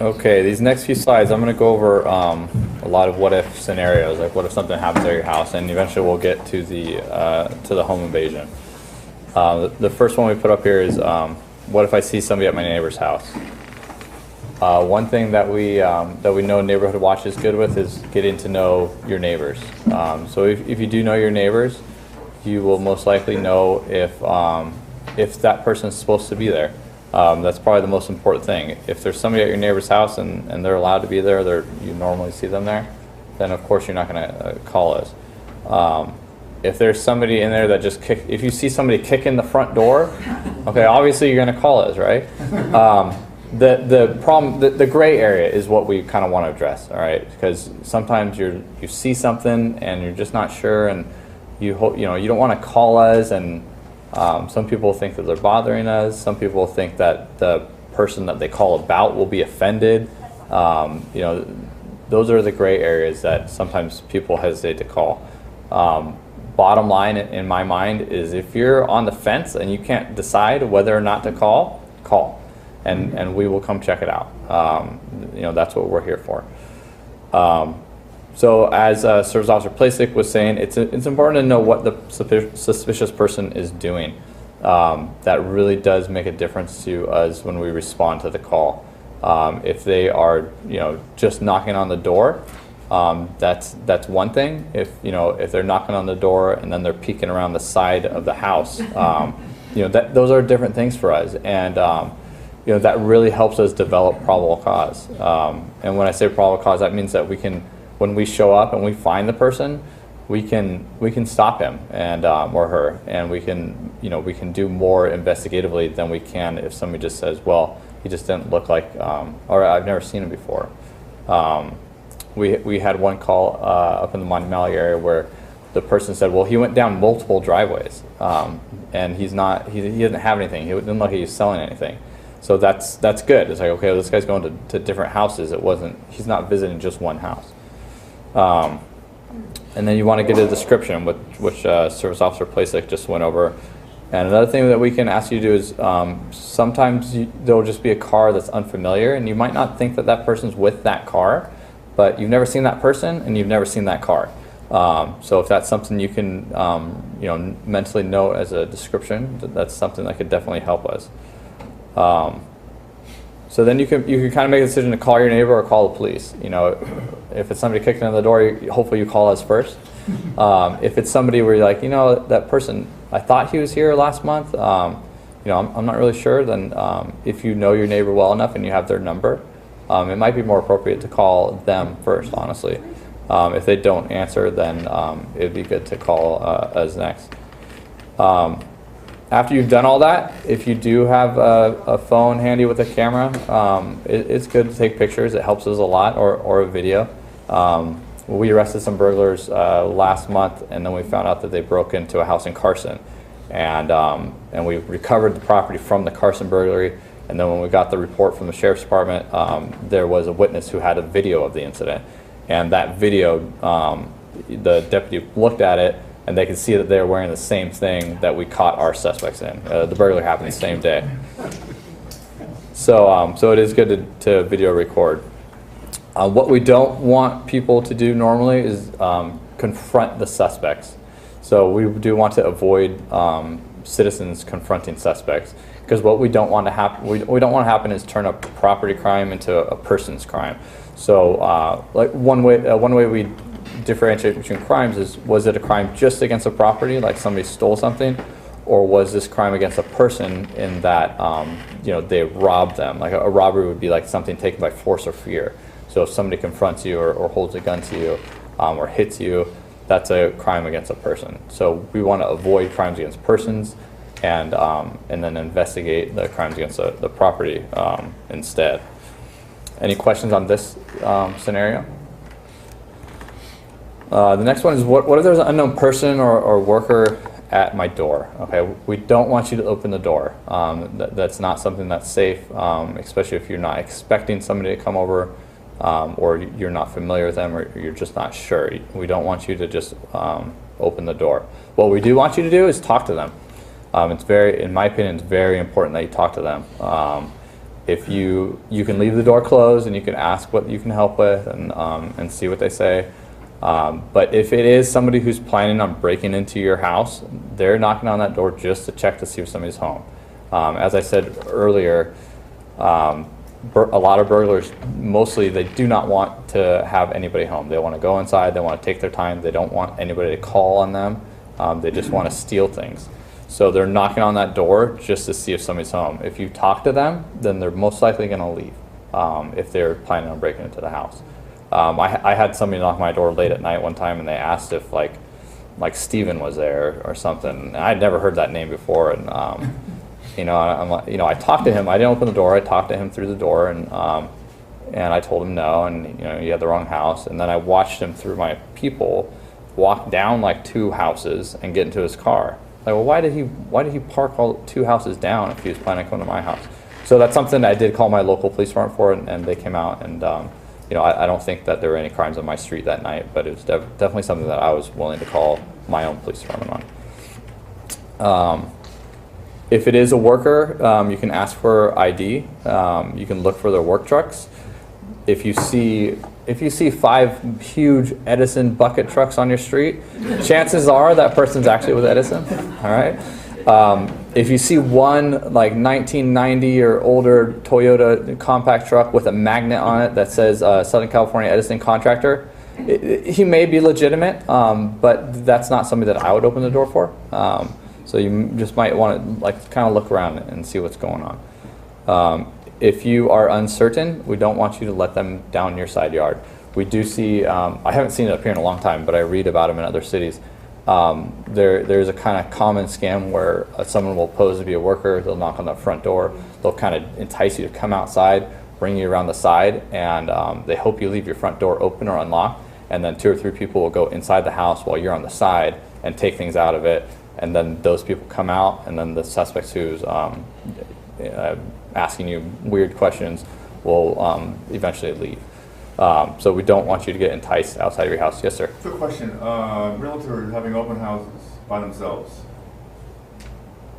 Okay, these next few slides, I'm going to go over a lot of what-if scenarios, like what if something happens at your house, and eventually we'll get to the home invasion. The first one we put up here is, what if I see somebody at my neighbor's house? One thing that we know Neighborhood Watch is good with is getting to know your neighbors. So if you do know your neighbors, you will most likely know if that person is supposed to be there. That's probably the most important thing. If there's somebody at your neighbor's house and they're allowed to be there, you normally see them there, then of course you're not going to call us. If there's somebody in there that if you see somebody kick in the front door, okay, obviously you're going to call us, right? The problem, the gray area is what we kind of want to address, all right? Because sometimes you see something and you're just not sure, and you don't want to call us, and some people think that they're bothering us. Some people think that the person that they call about will be offended. Those are the gray areas that sometimes people hesitate to call. Bottom line in my mind is, if you're on the fence and you can't decide whether or not to call, and we will come check it out. That's what we're here for. So as Service Officer Plasick was saying, it's important to know what the suspicious person is doing. That really does make a difference to us when we respond to the call. If they are just knocking on the door, that's one thing. If they're knocking on the door and then they're peeking around the side of the house, those are different things for us, and that really helps us develop probable cause. And when I say probable cause, that means that when we show up and we find the person, we can stop him and or her, and we can do more investigatively than we can if somebody just says, well, he just didn't look like, or I've never seen him before. We had one call up in the Monte Valley area where the person said, well, he went down multiple driveways, and he didn't have anything. He didn't look like he was selling anything. So that's good. It's like, okay, well, this guy's going to different houses. He's not visiting just one house. And then you want to get a description, which Service Officer Plasick just went over. And another thing that we can ask you to do is, sometimes there'll just be a car that's unfamiliar, and you might not think that person's with that car, but you've never seen that person and you've never seen that car. So if that's something you can mentally note as a description, that's something that could definitely help us. So then you can kind of make a decision to call your neighbor or call the police. If it's somebody kicking in the door, hopefully you call us first. If it's somebody where you're like, that person, I thought he was here last month, I'm not really sure, then if you know your neighbor well enough and you have their number, it might be more appropriate to call them first, honestly. If they don't answer, then it'd be good to call us next. After you've done all that, if you do have a phone handy with a camera, it's good to take pictures. It helps us a lot, or a video. We arrested some burglars last month, and then we found out that they broke into a house in Carson, and we recovered the property from the Carson burglary. And then when we got the report from the Sheriff's Department, there was a witness who had a video of the incident, and that video, the deputy looked at it, and they could see that they were wearing the same thing that we caught our suspects in. The burglary happened the same day. So it is good to video record. What we don't want people to do normally is confront the suspects. So we do want to avoid citizens confronting suspects, because what we don't want to happen, we don't want to happen is turn a property crime into a person's crime. So like one way we differentiate between crimes is, was it a crime just against a property, like somebody stole something, or was this crime against a person in that they robbed them? Like a robbery would be like something taken by force or fear. So if somebody confronts you or holds a gun to you or hits you, that's a crime against a person. So we want to avoid crimes against persons, and then investigate the crimes against the property instead. Any questions on this scenario? The next one is, what if there's an unknown person or worker at my door? Okay, we don't want you to open the door. That's not something that's safe, especially if you're not expecting somebody to come over, or you're not familiar with them, or you're just not sure. We don't want you to just open the door. What we do want you to do is talk to them. In my opinion, it's very important that you talk to them. If you can leave the door closed and you can ask what you can help with and see what they say. But if it is somebody who's planning on breaking into your house, they're knocking on that door just to check to see if somebody's home. As I said earlier, a lot of burglars, mostly they do not want to have anybody home. They want to go inside, they want to take their time, they don't want anybody to call on them, they just want to steal things. So they're knocking on that door just to see if somebody's home. If you talk to them, then they're most likely going to leave if they're planning on breaking into the house. I had somebody knock my door late at night one time, and they asked if like Steven was there or something. And I'd never heard that name before, and I talked to him. I didn't open the door. I talked to him through the door, and I told him no, and he had the wrong house. And then I watched him through my peephole walk down like 2 houses and get into his car. Like, well, why did he park all 2 houses down if he was planning on coming to my house? So that's something I did call my local police department for, and they came out, and I don't think that there were any crimes on my street that night, but it was definitely something that I was willing to call my own police department on. If it is a worker, you can ask for ID. You can look for their work trucks. If you see 5 huge Edison bucket trucks on your street, chances are that person's actually with Edison. All right. If you see one like 1990 or older Toyota compact truck with a magnet on it that says Southern California Edison contractor, he may be legitimate, but that's not somebody that I would open the door for. So you just might want to kind of look around and see what's going on. If you are uncertain, we don't want you to let them down your side yard. We do see, I haven't seen it up here in a long time, but I read about them in other cities. There's a kind of common scam where someone will pose to be a worker, they'll knock on the front door, they'll kind of entice you to come outside, bring you around the side, and they hope you leave your front door open or unlocked, and then 2 or 3 people will go inside the house while you're on the side and take things out of it, and then those people come out, and then the suspects who's asking you weird questions will eventually leave. So we don't want you to get enticed outside of your house. Yes, sir? Quick question. Realtors having open houses by themselves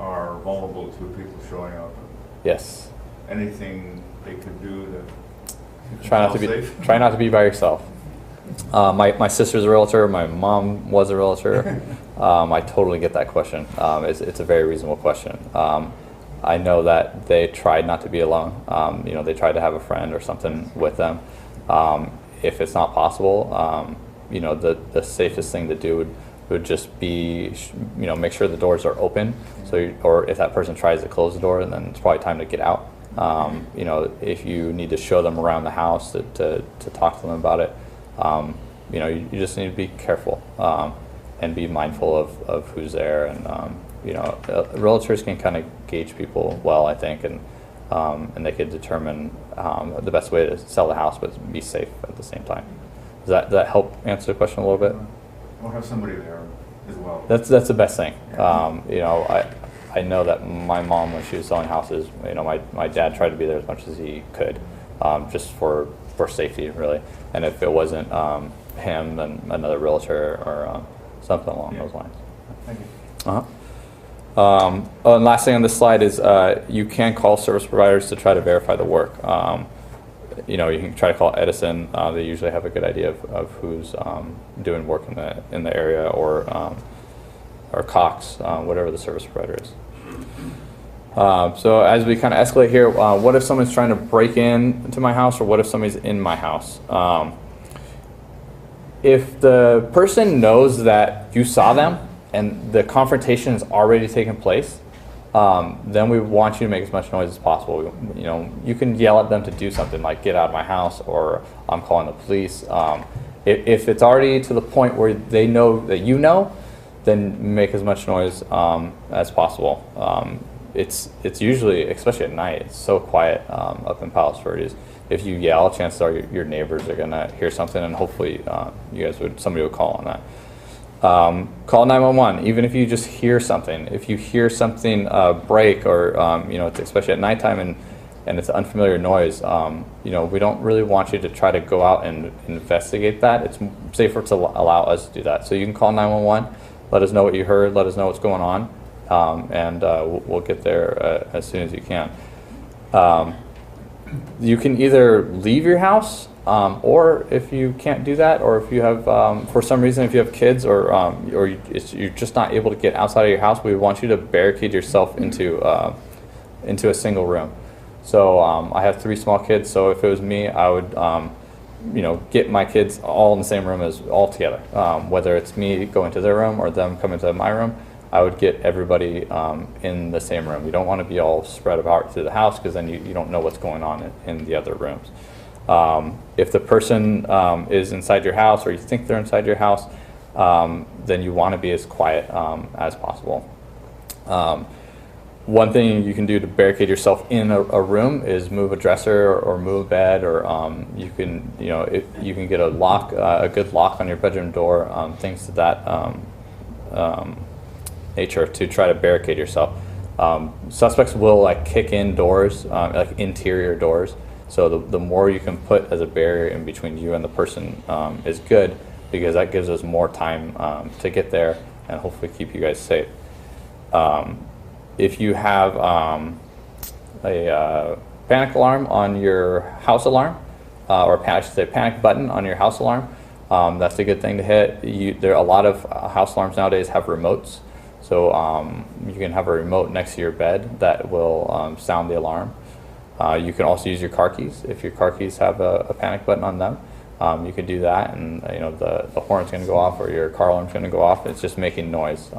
are vulnerable to people showing up. Yes. Anything they could do to try not to be by yourself. My sister's a realtor. My mom was a realtor. I totally get that question. It's a very reasonable question. I know that they tried not to be alone. They tried to have a friend or something with them. If it's not possible, the safest thing to do would just be, make sure the doors are open. So, or if that person tries to close the door, then it's probably time to get out. If you need to show them around the house to talk to them about it, you just need to be careful and be mindful of who's there. And realtors can kind of gauge people well, I think, and they could determine the best way to sell the house, but be safe at the same time. Does that help answer the question a little bit? Or have somebody there as well. That's the best thing. I know that my mom, when she was selling houses, my dad tried to be there as much as he could, just for safety, really. And if it wasn't him, then another realtor or something along those lines. Thank you. And last thing on this slide is you can call service providers to try to verify the work. You can try to call Edison. They usually have a good idea of who's doing work in the area, or Cox, whatever the service provider is. So as we kind of escalate here, what if someone's trying to break into my house, or what if somebody's in my house? If the person knows that you saw them and the confrontation has already taken place, then we want you to make as much noise as possible. You can yell at them to do something like "get out of my house" or "I'm calling the police." If it's already to the point where they know that then make as much noise as possible. It's usually, especially at night, it's so quiet up in Palos Verdes. If you yell, chances are your neighbors are gonna hear something, and hopefully somebody would call on that. Call 911, even if you just hear something. If you hear something break, or it's especially at nighttime and it's unfamiliar noise, we don't really want you to try to go out and investigate that. It's safer to allow us to do that. So you can call 911, let us know what you heard, let us know what's going on. and we'll get there as soon as you can. You can either leave your house, or if you can't do that, or if you have, for some reason, if you have kids, or you're just not able to get outside of your house, we want you to barricade yourself into a single room. So I have 3 small kids, so if it was me, I would get my kids all in the same room all together. Whether it's me going to their room or them coming to my room, I would get everybody in the same room. You don't want to be all spread out through the house, because then you don't know what's going on in the other rooms. If the person is inside your house, or you think they're inside your house, then you want to be as quiet as possible. One thing you can do to barricade yourself in a room is move a dresser or move a bed, or you can get a lock, a good lock on your bedroom door, things to that nature, to try to barricade yourself. Suspects will kick in doors, like interior doors. So the more you can put as a barrier in between you and the person is good, because that gives us more time to get there and hopefully keep you guys safe. If you have a panic alarm on your house alarm, or I should say panic button on your house alarm, that's a good thing to hit. There are a lot of house alarms nowadays have remotes, so you can have a remote next to your bed that will sound the alarm. You can also use your car keys. If your car keys have a panic button on them, you can do that, and the horn's going to go off, or your car alarm's going to go off. It's just making noise.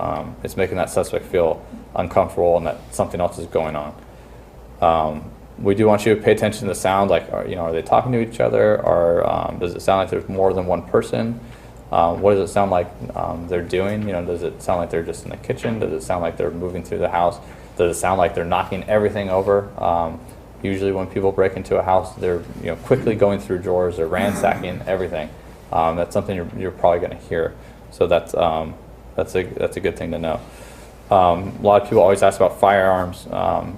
It's making that suspect feel uncomfortable and that something else is going on. We do want you to pay attention to the sound, like are they talking to each other, or does it sound like there's more than one person? What does it sound like they're doing? Does it sound like they're just in the kitchen? Does it sound like they're moving through the house? Does it sound like they're knocking everything over? Usually when people break into a house, they're quickly going through drawers, they're ransacking everything. That's something you're probably going to hear. So that's a good thing to know. A lot of people always ask about firearms.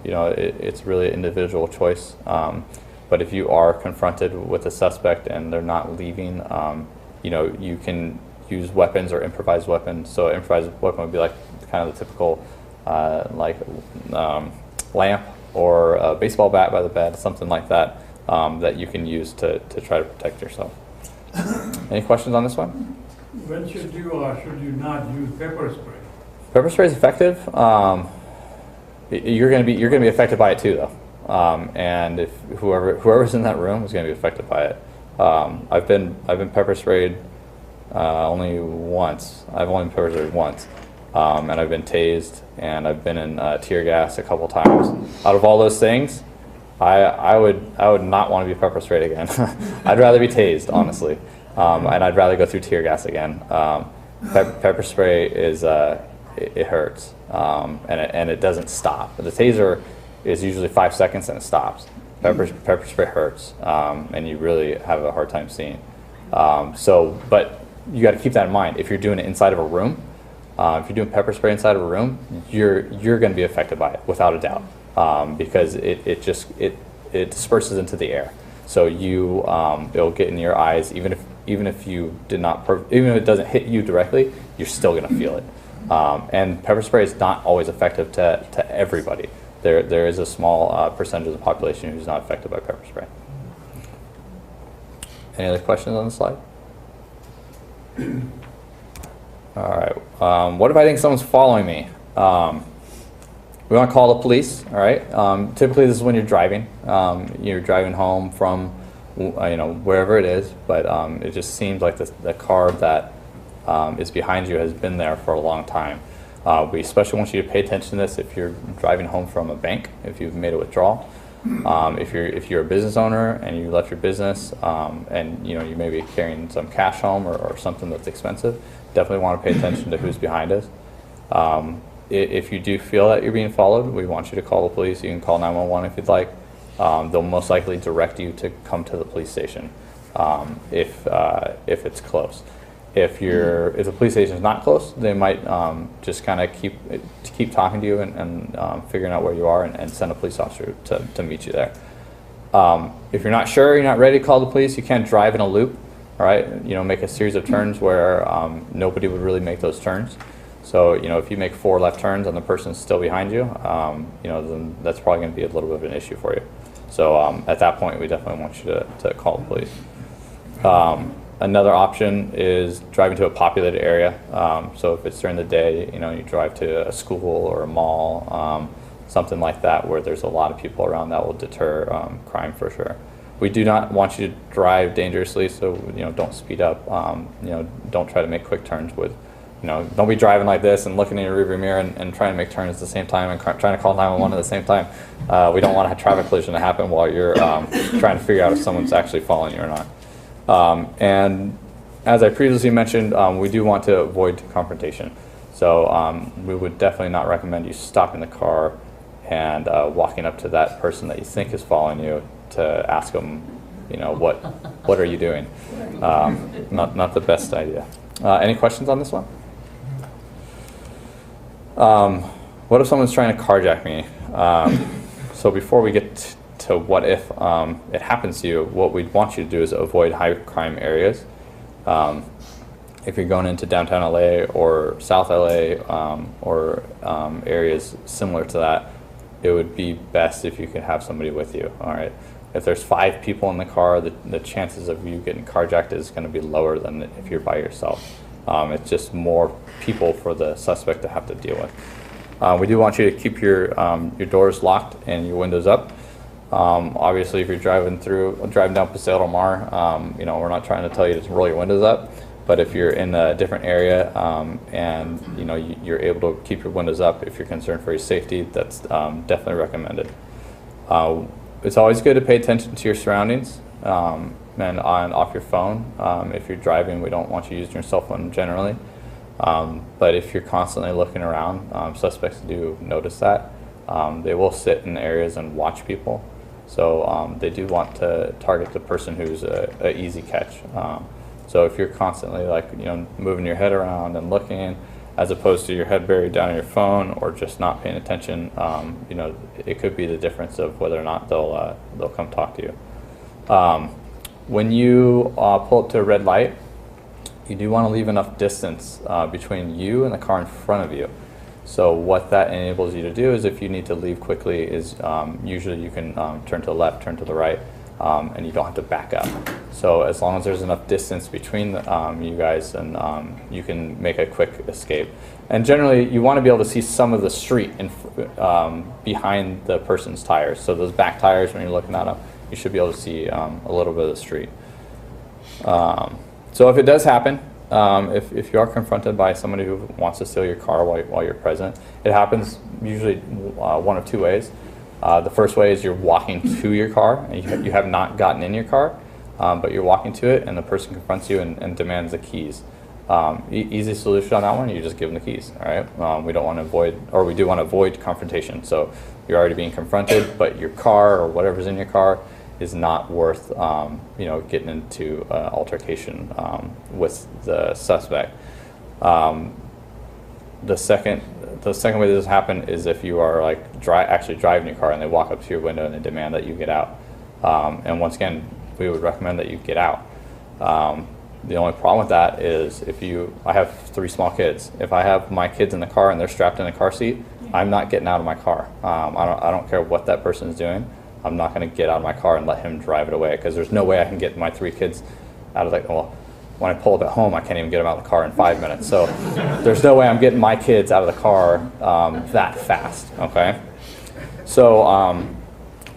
It's really an individual choice. But if you are confronted with a suspect and they're not leaving, you can use weapons or improvised weapons. So improvised weapon would be like kind of the typical lamp, or a baseball bat by the bed, something like that, that you can use to try to protect yourself. Any questions on this one? When should you or should you not use pepper spray? Pepper spray is effective. You're going to be affected by it too, though. And if whoever's in that room is going to be affected by it. I've been pepper sprayed only once. I've only been pepper sprayed once. And I've been tased, and I've been in tear gas a couple times. Out of all those things, I would not want to be pepper sprayed again. I'd rather be tased, honestly, and I'd rather go through tear gas again. Pepper spray is it hurts, and it doesn't stop. The taser is usually 5 seconds and it stops. Pepper spray hurts, and you really have a hard time seeing. But you got to keep that in mind. If you're doing it inside of a room, if you're doing pepper spray inside of a room, you're going to be affected by it without a doubt, because it disperses into the air. So it'll get in your eyes, even if you did not, even if it doesn't hit you directly, you're still going to feel it. And pepper spray is not always effective to everybody. There is a small percentage of the population who's not affected by pepper spray. Any other questions on the slide? All right. What if I think someone's following me? We want to call the police. All right. Typically, this is when you're driving. You're driving home from, wherever it is. But it just seems like the car that is behind you has been there for a long time. We especially want you to pay attention to this if you're driving home from a bank, if you've made a withdrawal. If you're a business owner and you left your business, and you may be carrying some cash home or something that's expensive, definitely want to pay attention to who's behind us. If you do feel that you're being followed, we want you to call the police. You can call 911 if you'd like. They'll most likely direct you to come to the police station if it's close. If the police station is not close, they might just kind of keep talking to you and figuring out where you are and send a police officer to meet you there. If you're not sure, you're not ready to call the police, you can drive in a loop. All right, make a series of turns where nobody would really make those turns. So, you know, if you make 4 left turns and the person's still behind you, you know, then that's probably going to be a little bit of an issue for you. So at that point, we definitely want you to call the police. Another option is driving to a populated area. So if it's during the day, you know, you drive to a school or a mall, something like that where there's a lot of people around, that will deter crime for sure. We do not want you to drive dangerously, so, you know, don't speed up. You know, don't try to make quick turns with, you know, don't be driving like this and looking in your rearview mirror and trying to make turns at the same time and trying to call 911 at the same time. We don't want a traffic collision to happen while you're trying to figure out if someone's actually following you or not. And as I previously mentioned, we do want to avoid confrontation. So we would definitely not recommend you stopping the car and walking up to that person that you think is following you to ask them, you know, what are you doing? Not the best idea. Any questions on this one? What if someone's trying to carjack me? So before we get to what if it happens to you, what we'd want you to do is avoid high crime areas. If you're going into downtown LA or South LA or areas similar to that, it would be best if you could have somebody with you. All right. If there's 5 people in the car, the chances of you getting carjacked is going to be lower than if you're by yourself. It's just more people for the suspect to have to deal with. We do want you to keep your doors locked and your windows up. Obviously, if you're driving down Paseo Del Mar, you know, we're not trying to tell you to roll your windows up. But if you're in a different area and you know you're able to keep your windows up, if you're concerned for your safety, that's definitely recommended. It's always good to pay attention to your surroundings and off your phone. If you're driving, we don't want you using your cell phone generally. But if you're constantly looking around, suspects do notice that. They will sit in areas and watch people. So they do want to target the person who's an easy catch. So if you're constantly, like, you know, moving your head around and looking, as opposed to your head buried down in your phone or just not paying attention, you know, it could be the difference of whether or not they'll come talk to you. When you pull up to a red light, you do want to leave enough distance between you and the car in front of you. So what that enables you to do is, if you need to leave quickly, is usually you can turn to the left, turn to the right, and you don't have to back up. So as long as there's enough distance between you guys, and you can make a quick escape. And generally, you want to be able to see some of the street behind the person's tires. So those back tires, when you're looking at them, you should be able to see a little bit of the street. So if it does happen, if you are confronted by somebody who wants to steal your car while you're present, it happens usually one of 2 ways. The first way is you're walking to your car, and you have not gotten in your car, but you're walking to it, and the person confronts you and demands the keys. Easy solution on that one, you just give them the keys. All right. We don't want to avoid, or we do want to avoid confrontation. So you're already being confronted, but your car or whatever's in your car is not worth you know, getting into altercation with the suspect. The second way this happen is if you are like actually driving your car and they walk up to your window and they demand that you get out. And once again, we would recommend that you get out. The only problem with that is I have 3 small kids. If I have my kids in the car and they're strapped in a car seat, I'm not getting out of my car. I don't care what that person is doing. I'm not going to get out of my car and let him drive it away, because there's no way I can get my 3 kids out of well, when I pull up at home, I can't even get them out of the car in 5 minutes. So there's no way I'm getting my kids out of the car that fast, okay? So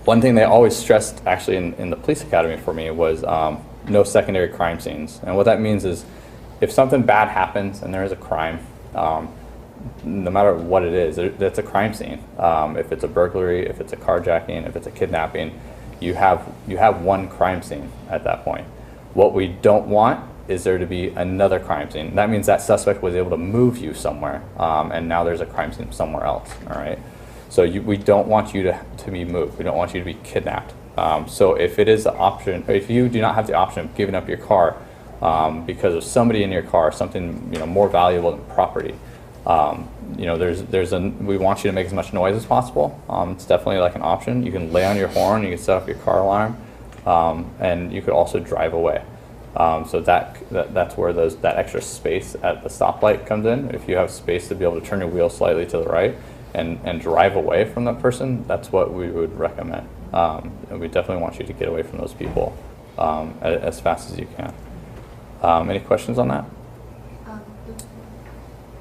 one thing they always stressed actually in the police academy for me was no secondary crime scenes. And what that means is, if something bad happens and there is a crime, no matter what it is, that's a crime scene. If it's a burglary, if it's a carjacking, if it's a kidnapping, you have one crime scene at that point. What we don't want is there to be another crime scene. That means that suspect was able to move you somewhere, and now there's a crime scene somewhere else. All right. So we don't want you to be moved. We don't want you to be kidnapped. So if it is the option, if you do not have the option of giving up your car because of somebody in your car, something more valuable than property, we want you to make as much noise as possible. It's definitely like an option. You can lay on your horn, you can set up your car alarm, and you could also drive away. So that's where that extra space at the stoplight comes in. If you have space to be able to turn your wheel slightly to the right and drive away from that person, that's what we would recommend. And we definitely want you to get away from those people as fast as you can. Any questions on that?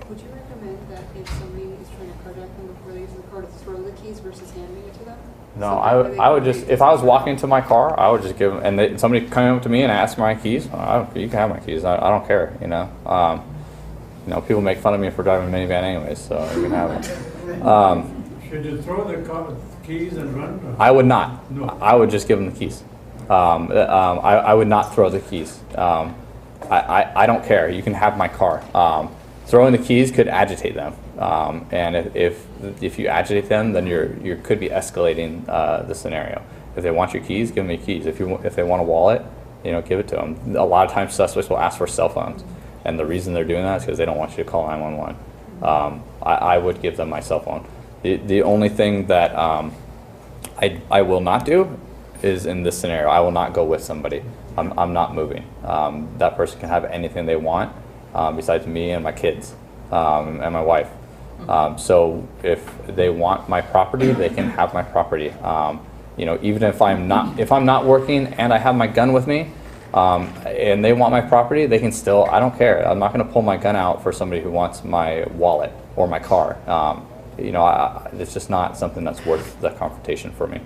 Would you recommend that if somebody is trying to carjack them before they use the car, to throw the keys versus handing it to them? No, I would just, if I was walking to my car, I would just give them, and somebody coming up to me and ask my keys, you can have my keys, I don't care, you know. People make fun of me for driving a minivan anyways, so you can have it. Should you throw the keys and run? Or? I would not. No. I would just give them the keys. I would not throw the keys. I don't care. You can have my car. Throwing the keys could agitate them, and if you agitate them, then you could be escalating the scenario. If they want your keys, give them your keys. If they want a wallet, give it to them. A lot of times, suspects will ask for cell phones, and the reason they're doing that is because they don't want you to call 911. I would give them my cell phone. The only thing that I will not do is in this scenario. I will not go with somebody. I'm not moving. That person can have anything they want besides me and my kids and my wife. So if they want my property, they can have my property. Even if I'm not working and I have my gun with me, and they want my property, they can still. I don't care. I'm not going to pull my gun out for somebody who wants my wallet or my car. It's just not something that's worth the confrontation for me.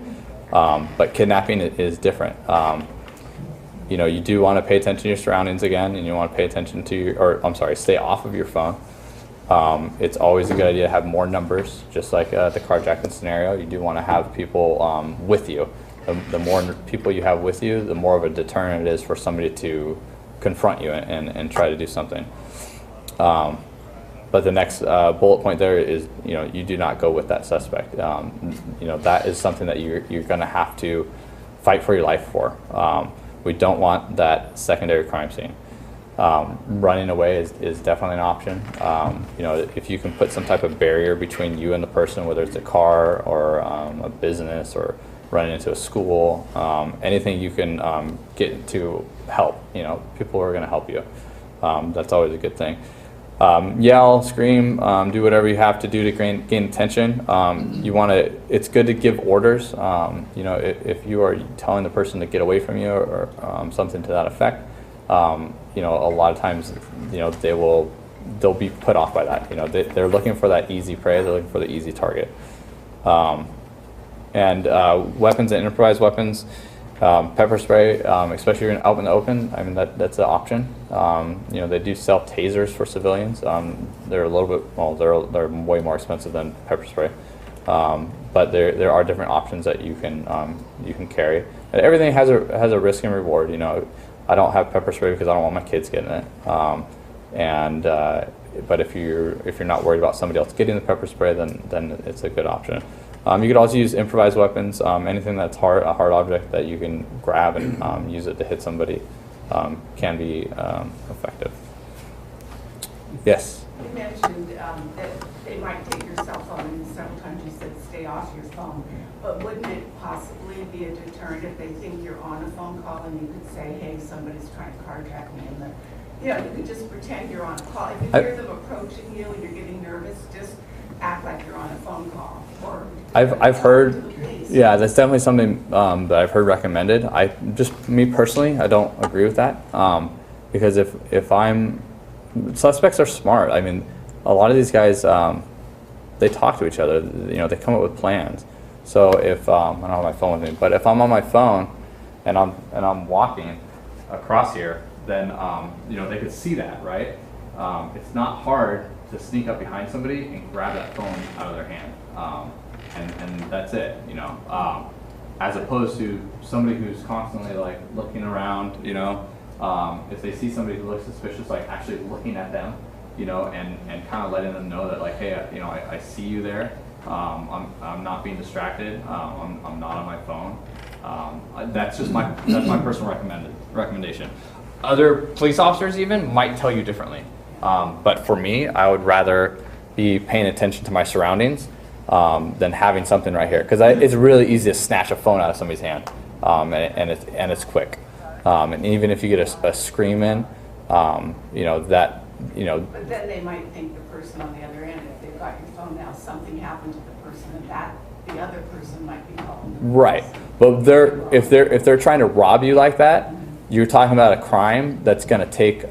But kidnapping is different. You do want to pay attention to your surroundings again, and you want to pay attention to stay off of your phone. It's always a good idea to have more numbers, just like the carjacking scenario. You do want to have people with you. The more people you have with you, the more of a deterrent it is for somebody to confront you and try to do something. But the next bullet point there is, you do not go with that suspect. That is something that you're going to have to fight for your life for. We don't want that secondary crime scene. Running away is definitely an option. If you can put some type of barrier between you and the person, whether it's a car or a business or running into a school, anything you can get to help. People are going to help you. That's always a good thing. Yell, scream, do whatever you have to do to gain attention. It's good to give orders. If you are telling the person to get away from you or something to that effect, a lot of times, they'll be put off by that. They're looking for that easy prey. They're looking for the easy target. And weapons and improvised weapons. Pepper spray, especially if you're out in the open, I mean that's an option. They do sell tasers for civilians. They're a little bit, they're way more expensive than pepper spray, but there are different options that you can carry. And everything has a risk and reward. I don't have pepper spray because I don't want my kids getting it. But if you're not worried about somebody else getting the pepper spray, then it's a good option. You could also use improvised weapons. Anything that's a hard object that you can grab and use it to hit somebody can be effective. Yes? You mentioned that they might take your cell phone, and several times you said stay off your phone. But wouldn't it possibly be a deterrent if they think you're on a phone call and you could say, hey, somebody's trying to carjack me, and you could just pretend you're on a call. If you hear them approaching you and you're getting nervous, just act like you're on a phone call. Or I've heard, yeah, that's definitely something that I've heard recommended. Me personally, I don't agree with that because suspects are smart. I mean, a lot of these guys, they talk to each other. They come up with plans. So if I don't have my phone with me, but if I'm on my phone and I'm walking across here, then they could see that, right? It's not hard to sneak up behind somebody and grab that phone out of their hand, and that's it, as opposed to somebody who's constantly like looking around, if they see somebody who looks suspicious, like actually looking at them, and kind of letting them know that like, hey, I see you there, I'm not being distracted, I'm not on my phone. That's my personal recommendation. Other police officers even might tell you differently. But for me, I would rather be paying attention to my surroundings than having something right here, because it's really easy to snatch a phone out of somebody's hand, and it's quick. And even if you get a scream in, you know, that, you know, But then they might think the person on the other end, if they've got your phone now, something happened to the person, and that the other person might be calling. right. But if they're trying to rob you like that, you're talking about a crime that's going to take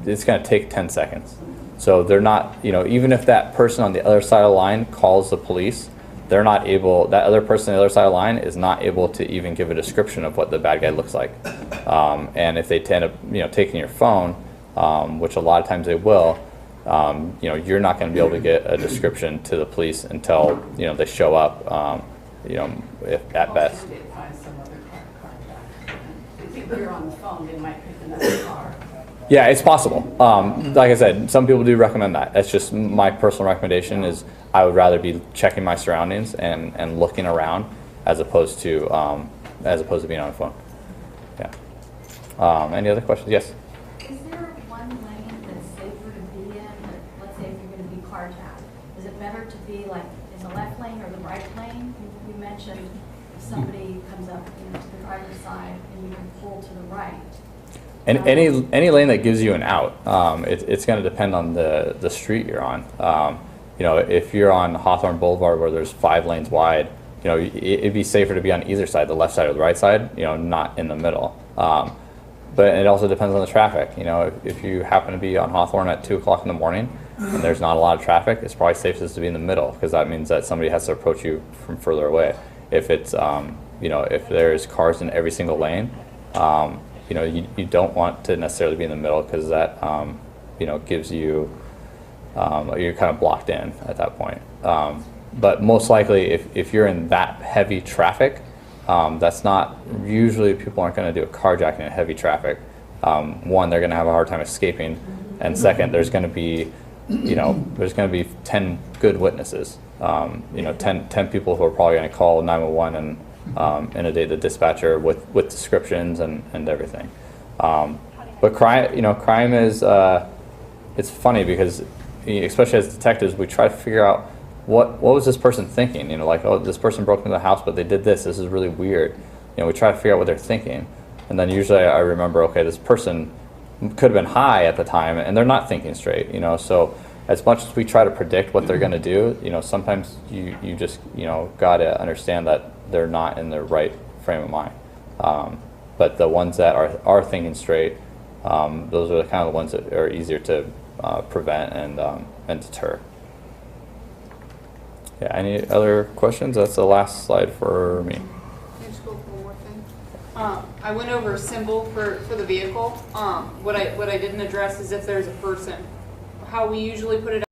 it's going to take 10 seconds. So they're not, you know, even if that person on the other side of the line calls the police, they're not able, that other person on the other side of the line is not able to even give a description of what the bad guy looks like. And if they tend to, you know, taking your phone, which a lot of times they will, you know, you're not going to be able to get a description to the police until, you know, they show up, you know, if, at best. Also, they find some other car back. They think you're on the phone, they might pick another car. Yeah, it's possible. Like I said, some people do recommend that. That's just my personal recommendation is I would rather be checking my surroundings and looking around as opposed to being on the phone. Yeah. Any other questions? Yes. Is there one lane that's safer to be in? Let's say if you're going to be carjacked, is it better to be like in the left lane or the right lane? You mentioned if somebody comes up, you know, to the driver's side and you can pull to the right. And any lane that gives you an out, it's going to depend on the street you're on. You know, if you're on Hawthorne Boulevard where there's 5 lanes wide, you know, it'd be safer to be on either side, the left side or the right side, you know, not in the middle. But it also depends on the traffic. You know, if you happen to be on Hawthorne at 2 o'clock in the morning and there's not a lot of traffic, it's probably safest to be in the middle because that means that somebody has to approach you from further away. If it's, you know, if there's cars in every single lane, you know, you don't want to necessarily be in the middle because that, you know, gives you, you're kind of blocked in at that point. But most likely, if you're in that heavy traffic, that's not, usually people aren't going to do a carjacking in heavy traffic. One, they're going to have a hard time escaping. And second, there's going to be, you know, there's going to be 10 good witnesses. You know, 10 people who are probably going to call 911 and inundate the dispatcher with descriptions and everything. But crime, you know, crime is, it's funny because, especially as detectives, we try to figure out what was this person thinking. You know, like, oh, this person broke into the house, but they did this. This is really weird. You know, we try to figure out what they're thinking, and then usually I remember, okay, this person could have been high at the time, and they're not thinking straight. You know, so as much as we try to predict what they're going to do, you know, sometimes you just, you know, gotta understand that they're not in the right frame of mind. But the ones that are thinking straight, those are the kind of the ones that are easier to prevent and deter. Yeah. Any other questions? That's the last slide for me. Can I just go for one more thing? I went over a symbol for the vehicle. What I didn't address is if there's a person. How we usually put it